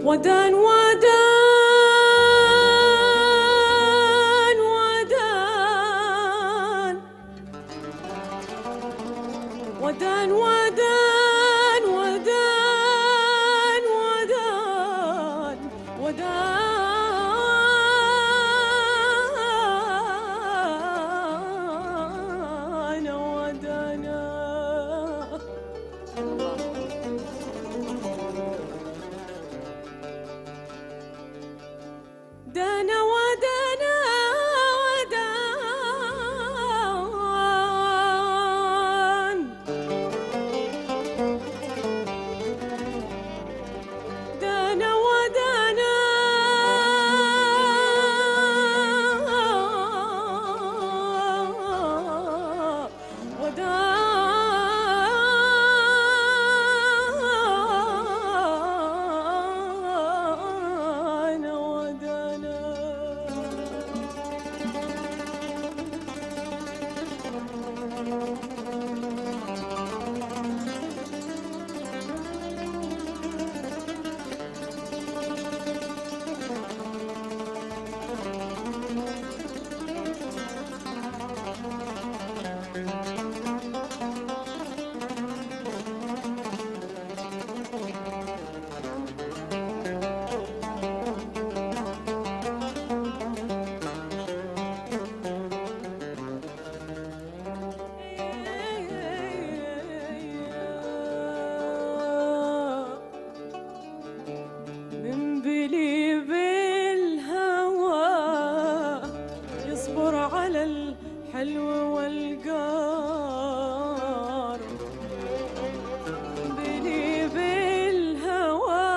ودان ودان ودان ودان ودان ودان ودان ودان ودانا دانا ودانا ودان دانا ودانا ودانا ودانا من بلي بالهوى يصبر على الحلو والقار بلي بالهوى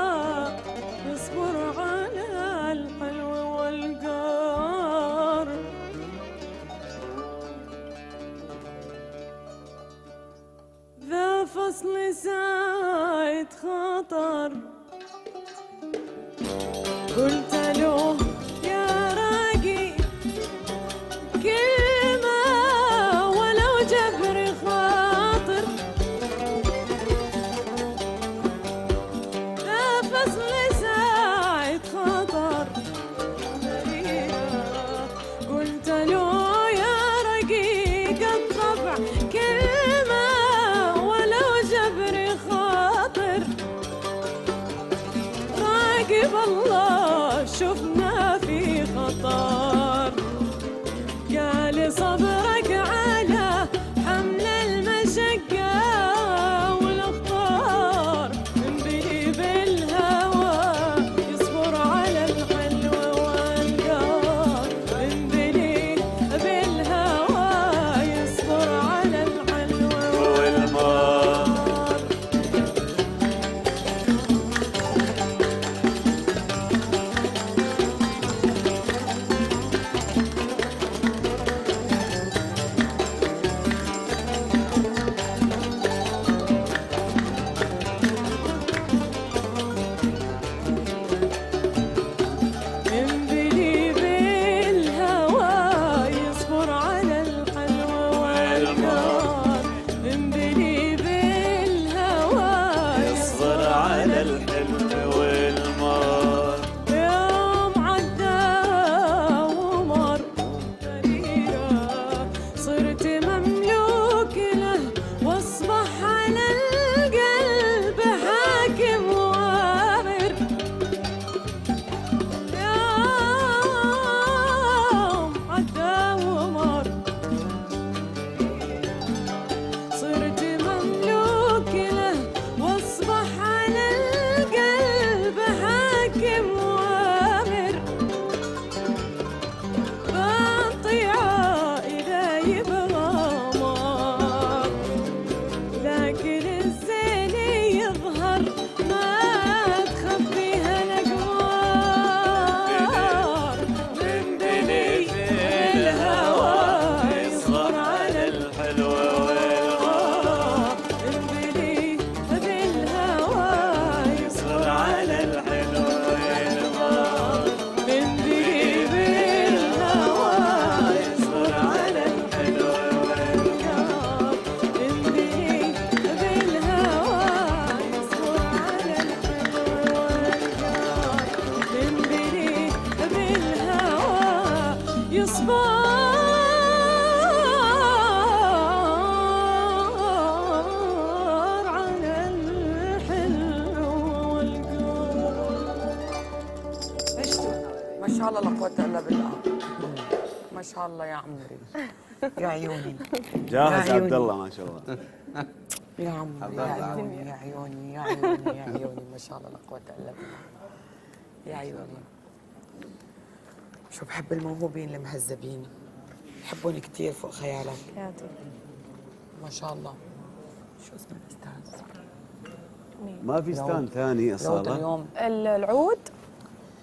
يصبر على الحلو والقار ذا فصل ساعة خطر قلت له يا راقي كلمة ولو جبر خاطر ذا فصل ساعة خطر قلت له يا رقيق الطبع كلمة ولو جبر خاطر يصبر على الحلو والقول. ما شاء الله لا قوة إلا بالله. ما شاء الله يا عمري يا عيوني. جاهز عبد الله ما شاء الله. يا عمري يا عيوني يا عيوني يا عيوني يا عيوني. ما شاء الله لا قوة إلا بالله يا عيوني. شو بحب الموهوبين المهذبين، بحبهم كثير فوق خيالك. ما شاء الله. شو اسم الاستاذ؟ ما في ستاند ثاني اصاله. اليوم العود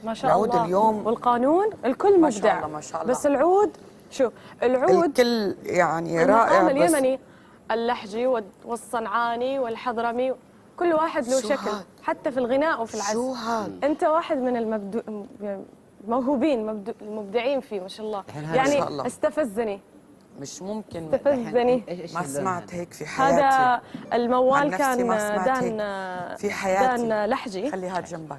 ما شاء العود الله اليوم والقانون الكل ما شاء مبدع. الله ما شاء الله. بس العود شو العود الكل يعني رائع. المقام بس اليمني اللحجي والصنعاني والحضرمي كل واحد له شكل هاد؟ حتى في الغناء وفي العزف. شو هاد؟ انت واحد من الموهوبين المبدعين فيه ما شاء الله. يعني شاء الله. استفزني مش ممكن استفزني. ما سمعت هيك في حياتي. هذا الموال عن نفسي كان ما سمعت دان هيك في حياتي. دان لحجي، خلي هاد جنبك،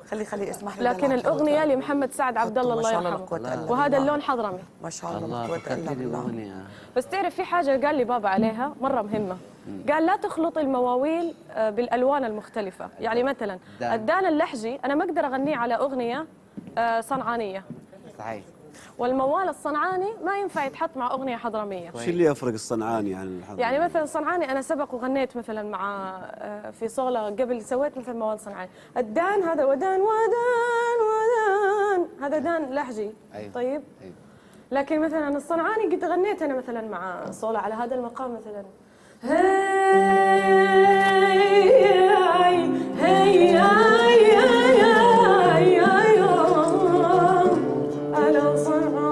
خلي اسمح لي. لكن الأغنية لمحمد سعد عبد الله الله يرحمه، وهذا اللون حضرمي. ما شاء الله لا قوة إلا بالله. بس تعرف في حاجة قال لي بابا عليها مرة مهمة، قال لا تخلط المواويل بالألوان المختلفة. يعني مثلا الدان اللحجي أنا ما أقدر أغنيه على أغنية صنعانية، صحيح، والموال الصنعاني ما ينفع يتحط مع أغنية حضرمية. شو اللي يفرق الصنعاني عن الحضرمي؟ يعني مثلا الصنعاني أنا سبق وغنيت مثلا مع في صولة قبل سويت مثلا موال صنعاني. الدان هذا ودان هذا دان لحجي. أيوه. طيب أيوه. لكن مثلا الصنعاني قد غنيت أنا مثلا مع صولة على هذا المقام مثلا أنا صنعاني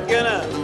حقنا